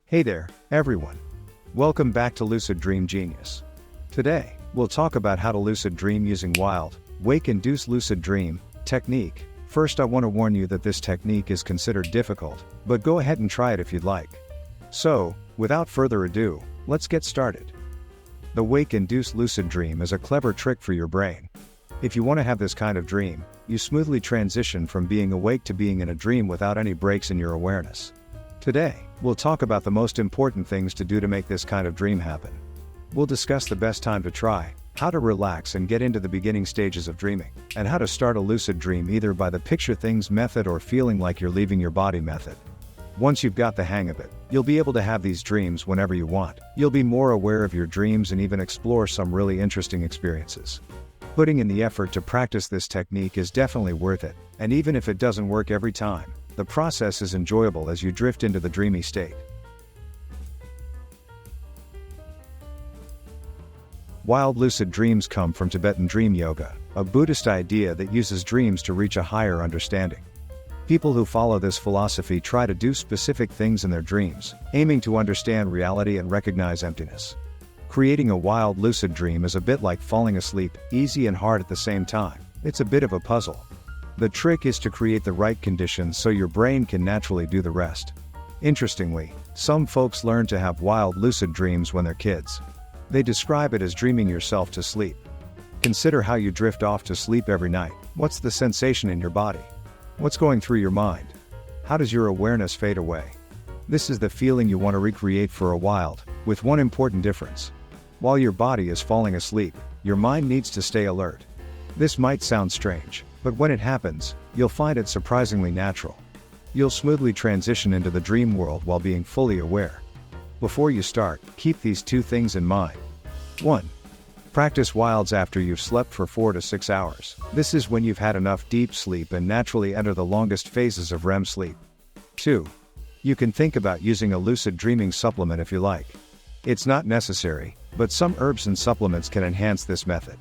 Hey there, everyone. Welcome back to Lucid Dream Genius. Today, we'll talk about how to lucid dream using Wake Induced Lucid Dream technique. First, I want to warn you that this technique is considered difficult, but go ahead and try it if you'd like. So, without further ado, let's get started. The Wake Induced Lucid Dream is a clever trick for your brain. If you want to have this kind of dream, you smoothly transition from being awake to being in a dream without any breaks in your awareness. Today, we'll talk about the most important things to do to make this kind of dream happen. We'll discuss the best time to try, how to relax and get into the beginning stages of dreaming, and how to start a lucid dream either by the picture things method or feeling like you're leaving your body method. Once you've got the hang of it, you'll be able to have these dreams whenever you want. You'll be more aware of your dreams and even explore some really interesting experiences. Putting in the effort to practice this technique is definitely worth it, and even if it doesn't work every time, the process is enjoyable as you drift into the dreamy state. Wild lucid dreams come from Tibetan dream yoga, a Buddhist idea that uses dreams to reach a higher understanding. People who follow this philosophy try to do specific things in their dreams, aiming to understand reality and recognize emptiness. Creating a wild lucid dream is a bit like falling asleep, easy and hard at the same time. It's a bit of a puzzle. The trick is to create the right conditions so your brain can naturally do the rest. Interestingly, some folks learn to have wild lucid dreams when they're kids. They describe it as dreaming yourself to sleep. Consider how you drift off to sleep every night. What's the sensation in your body? What's going through your mind? How does your awareness fade away? This is the feeling you want to recreate for a while, with one important difference. While your body is falling asleep, your mind needs to stay alert. This might sound strange, but when it happens, you'll find it surprisingly natural. You'll smoothly transition into the dream world while being fully aware. Before you start, keep these two things in mind. 1. Practice wilds after you've slept for 4 to 6 hours. This is when you've had enough deep sleep and naturally enter the longest phases of REM sleep. 2. You can think about using a lucid dreaming supplement if you like. It's not necessary, but some herbs and supplements can enhance this method.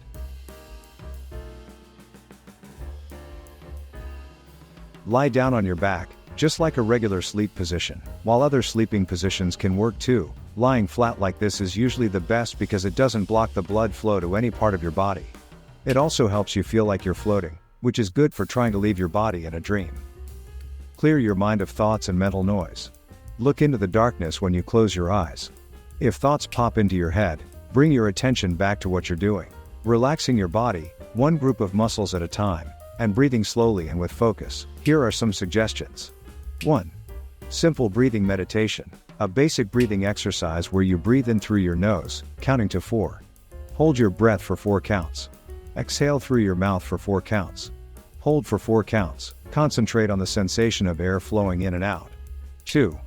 Lie down on your back, just like a regular sleep position. While other sleeping positions can work too, lying flat like this is usually the best because it doesn't block the blood flow to any part of your body. It also helps you feel like you're floating, which is good for trying to leave your body in a dream. Clear your mind of thoughts and mental noise. Look into the darkness when you close your eyes. If thoughts pop into your head, bring your attention back to what you're doing. Relaxing your body, one group of muscles at a time, and breathing slowly and with focus. Here are some suggestions. 1. Simple breathing meditation, a basic breathing exercise where you breathe in through your nose, counting to 4. Hold your breath for 4 counts. Exhale through your mouth for 4 counts. Hold for 4 counts. Concentrate on the sensation of air flowing in and out. 2.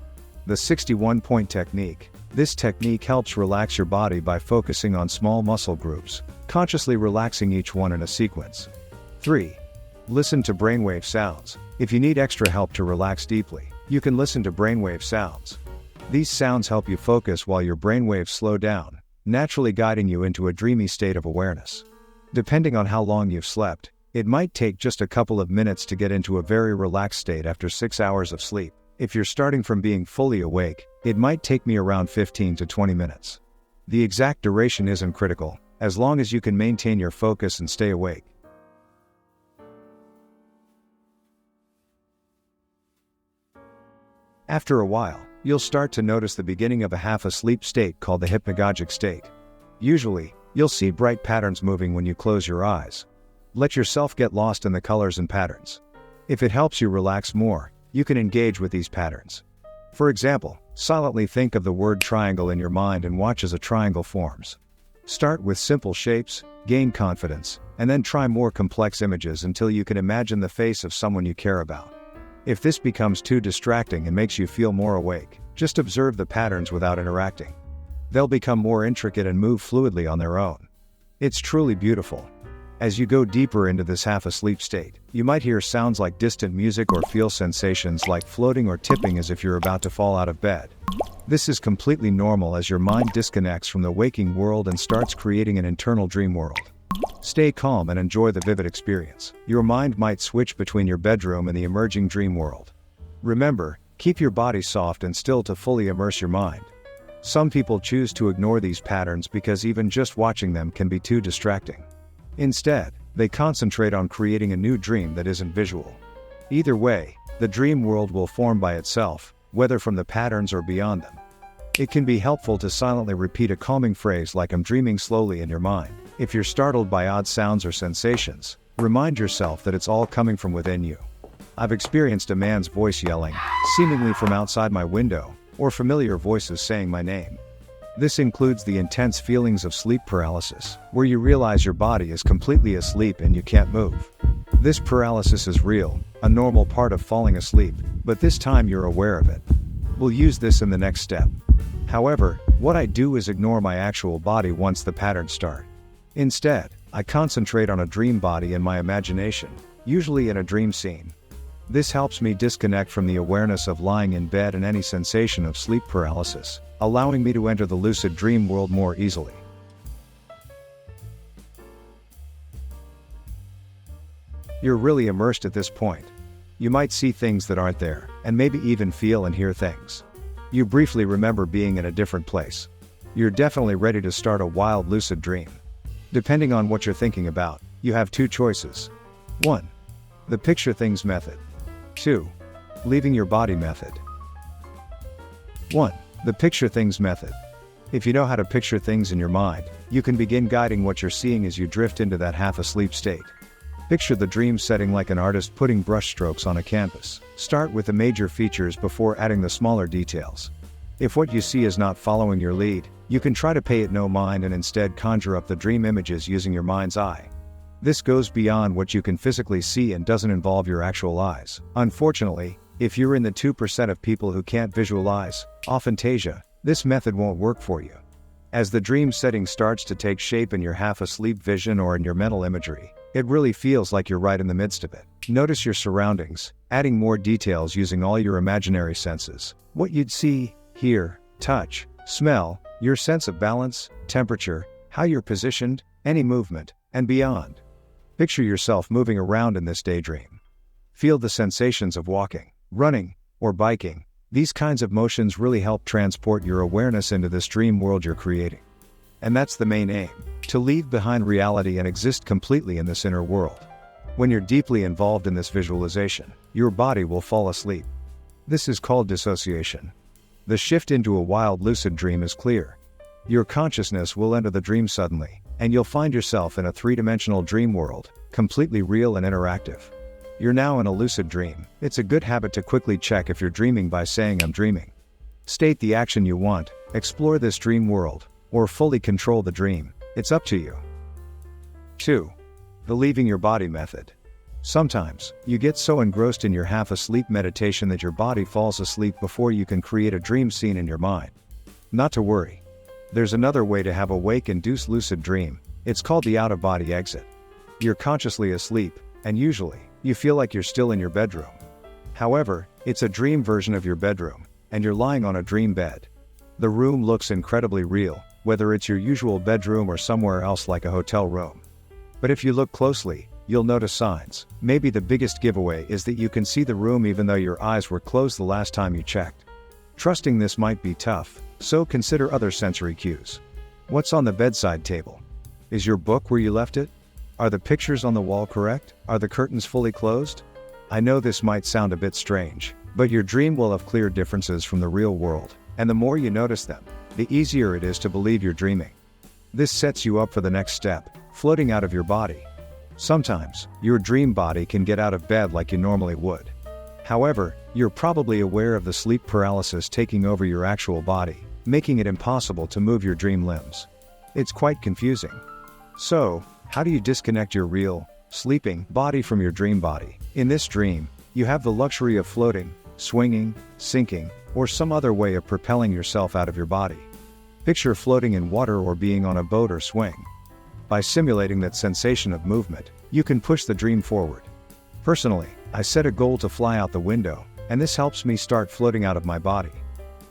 The 61-point technique. This technique helps relax your body by focusing on small muscle groups, consciously relaxing each one in a sequence. 3. Listen to brainwave sounds. If you need extra help to relax deeply, you can listen to brainwave sounds. These sounds help you focus while your brainwaves slow down, naturally guiding you into a dreamy state of awareness. Depending on how long you've slept, it might take just a couple of minutes to get into a very relaxed state after 6 hours of sleep. If you're starting from being fully awake, it might take me around 15 to 20 minutes. The exact duration isn't critical, as long as you can maintain your focus and stay awake. After a while, you'll start to notice the beginning of a half-asleep state called the hypnagogic state. Usually, you'll see bright patterns moving when you close your eyes. Let yourself get lost in the colors and patterns. If it helps you relax more, you can engage with these patterns. For example, silently think of the word triangle in your mind and watch as a triangle forms. Start with simple shapes, gain confidence, and then try more complex images until you can imagine the face of someone you care about. If this becomes too distracting and makes you feel more awake, just observe the patterns without interacting. They'll become more intricate and move fluidly on their own. It's truly beautiful. As you go deeper into this half-asleep state, you might hear sounds like distant music or feel sensations like floating or tipping as if you're about to fall out of bed. This is completely normal as your mind disconnects from the waking world and starts creating an internal dream world. Stay calm and enjoy the vivid experience. Your mind might switch between your bedroom and the emerging dream world. Remember, Keep your body soft and still to fully immerse your mind. Some people choose to ignore these patterns because even just watching them can be too distracting. Instead, they concentrate on creating a new dream that isn't visual. Either way, the dream world will form by itself, whether from the patterns or beyond them. It can be helpful to silently repeat a calming phrase like "I'm dreaming" slowly in your mind. If you're startled by odd sounds or sensations, remind yourself that it's all coming from within you. I've experienced a man's voice yelling, seemingly from outside my window, or familiar voices saying my name. This includes the intense feelings of sleep paralysis, where you realize your body is completely asleep and you can't move. This paralysis is real, a normal part of falling asleep, but this time you're aware of it. We'll use this in the next step. However, what I do is ignore my actual body once the patterns start. Instead, I concentrate on a dream body in my imagination, usually in a dream scene. This helps me disconnect from the awareness of lying in bed and any sensation of sleep paralysis, allowing me to enter the lucid dream world more easily. You're really immersed at this point. You might see things that aren't there, and maybe even feel and hear things. You briefly remember being in a different place. You're definitely ready to start a wild lucid dream. Depending on what you're thinking about, you have two choices. 1. The picture things method. 2. Leaving your body method. 1. The picture things method. If you know how to picture things in your mind, you can begin guiding what you're seeing as you drift into that half-asleep state. Picture the dream setting like an artist putting brushstrokes on a canvas. Start with the major features before adding the smaller details. If what you see is not following your lead, you can try to pay it no mind and instead conjure up the dream images using your mind's eye. This goes beyond what you can physically see and doesn't involve your actual eyes. Unfortunately, if you're in the 2% of people who can't visualize, aphantasia, this method won't work for you. As the dream setting starts to take shape in your half-asleep vision or in your mental imagery, it really feels like you're right in the midst of it. Notice your surroundings, adding more details using all your imaginary senses. What you'd see, hear, touch, smell, your sense of balance, temperature, how you're positioned, any movement, and beyond. Picture yourself moving around in this daydream. Feel the sensations of walking, running, or biking. These kinds of motions really help transport your awareness into this dream world you're creating. And that's the main aim, to leave behind reality and exist completely in this inner world. When you're deeply involved in this visualization, your body will fall asleep. This is called dissociation. The shift into a wild lucid dream is clear. Your consciousness will enter the dream suddenly, and you'll find yourself in a three-dimensional dream world, completely real and interactive. You're now in a lucid dream. It's a good habit to quickly check if you're dreaming by saying "I'm dreaming." State the action you want, explore this dream world, or fully control the dream. It's up to you. 2. The leaving your body method. Sometimes, you get so engrossed in your half-asleep meditation that your body falls asleep before you can create a dream scene in your mind. Not to worry. There's another way to have a wake-induced lucid dream. It's called the out-of-body exit. You're consciously asleep, and usually, you feel like you're still in your bedroom. However, it's a dream version of your bedroom, and you're lying on a dream bed. The room looks incredibly real, whether it's your usual bedroom or somewhere else like a hotel room. But if you look closely, you'll notice signs. Maybe the biggest giveaway is that you can see the room even though your eyes were closed the last time you checked. Trusting this might be tough, so consider other sensory cues. What's on the bedside table? Is your book where you left it? Are the pictures on the wall correct? Are the curtains fully closed? I know this might sound a bit strange, but your dream will have clear differences from the real world, and the more you notice them, the easier it is to believe you're dreaming. This sets you up for the next step, floating out of your body. Sometimes, your dream body can get out of bed like you normally would. However, you're probably aware of the sleep paralysis taking over your actual body, making it impossible to move your dream limbs. It's quite confusing. So, how do you disconnect your real, sleeping body from your dream body? In this dream, you have the luxury of floating, swinging, sinking, or some other way of propelling yourself out of your body. Picture floating in water or being on a boat or swing. By simulating that sensation of movement, you can push the dream forward. Personally, I set a goal to fly out the window, and this helps me start floating out of my body.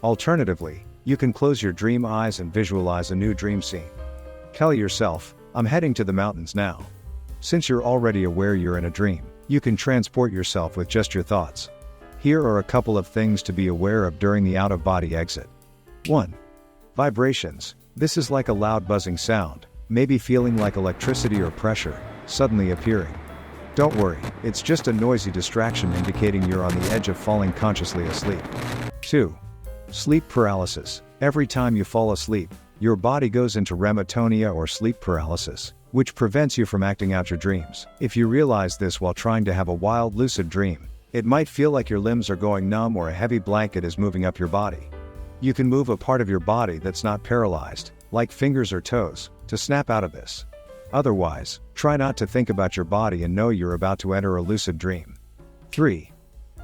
Alternatively, you can close your dream eyes and visualize a new dream scene. Tell yourself, "I'm heading to the mountains now." Since you're already aware you're in a dream, you can transport yourself with just your thoughts. Here are a couple of things to be aware of during the out-of-body exit. 1. Vibrations. This is like a loud buzzing sound, maybe feeling like electricity or pressure, suddenly appearing. Don't worry, it's just a noisy distraction indicating you're on the edge of falling consciously asleep. 2. Sleep paralysis. Every time you fall asleep, your body goes into REM atonia or sleep paralysis, which prevents you from acting out your dreams. If you realize this while trying to have a wild lucid dream, it might feel like your limbs are going numb or a heavy blanket is moving up your body. You can move a part of your body that's not paralyzed, like fingers or toes, to snap out of this. Otherwise, try not to think about your body and know you're about to enter a lucid dream. 3.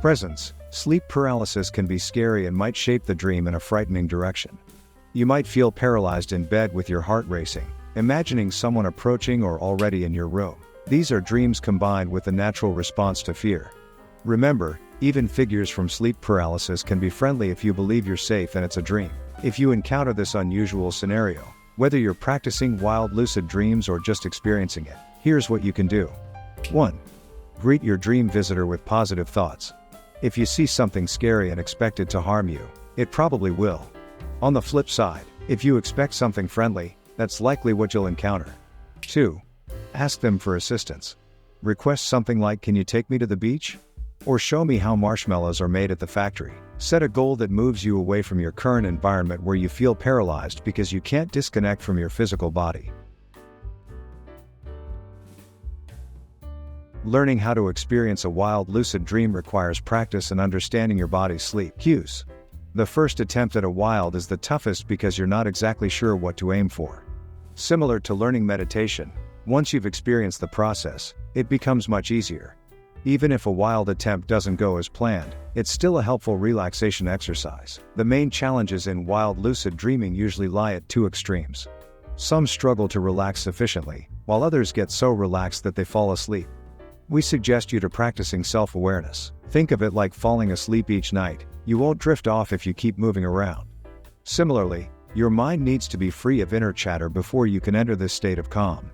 Presence. Sleep paralysis can be scary and might shape the dream in a frightening direction. You might feel paralyzed in bed with your heart racing, imagining someone approaching or already in your room. These are dreams combined with a natural response to fear. Remember, even figures from sleep paralysis can be friendly if you believe you're safe and it's a dream. If you encounter this unusual scenario, whether you're practicing wild lucid dreams or just experiencing it, here's what you can do. 1. Greet your dream visitor with positive thoughts. If you see something scary and expect it to harm you, it probably will. On the flip side, if you expect something friendly, that's likely what you'll encounter. 2. Ask them for assistance. Request something like, "Can you take me to the beach?" Or "Show me how marshmallows are made at the factory." Set a goal that moves you away from your current environment where you feel paralyzed because you can't disconnect from your physical body. Learning how to experience a wild lucid dream requires practice and understanding your body's sleep cues. The first attempt at a wild is the toughest because you're not exactly sure what to aim for. Similar to learning meditation, once you've experienced the process, it becomes much easier. Even if a wild attempt doesn't go as planned, it's still a helpful relaxation exercise. The main challenges in wild lucid dreaming usually lie at two extremes. Some struggle to relax sufficiently, while others get so relaxed that they fall asleep. We suggest you to practicing self-awareness. Think of it like falling asleep each night. You won't drift off if you keep moving around. Similarly, your mind needs to be free of inner chatter before you can enter this state of calm.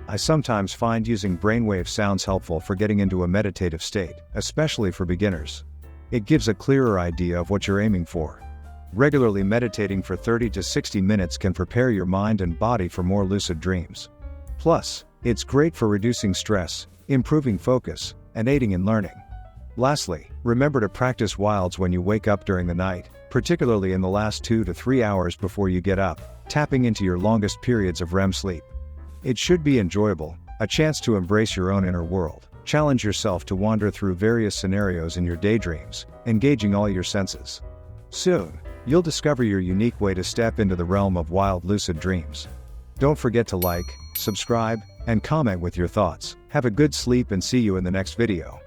I sometimes find using brainwave sounds helpful for getting into a meditative state, especially for beginners. It gives a clearer idea of what you're aiming for. Regularly meditating for 30 to 60 minutes can prepare your mind and body for more lucid dreams. Plus, it's great for reducing stress, improving focus, and aiding in learning. Lastly, remember to practice wilds when you wake up during the night, particularly in the last 2 to 3 hours before you get up, tapping into your longest periods of REM sleep. It should be enjoyable, a chance to embrace your own inner world. Challenge yourself to wander through various scenarios in your daydreams, engaging all your senses. Soon, you'll discover your unique way to step into the realm of wild lucid dreams. Don't forget to like, subscribe, and comment with your thoughts. Have a good sleep and see you in the next video.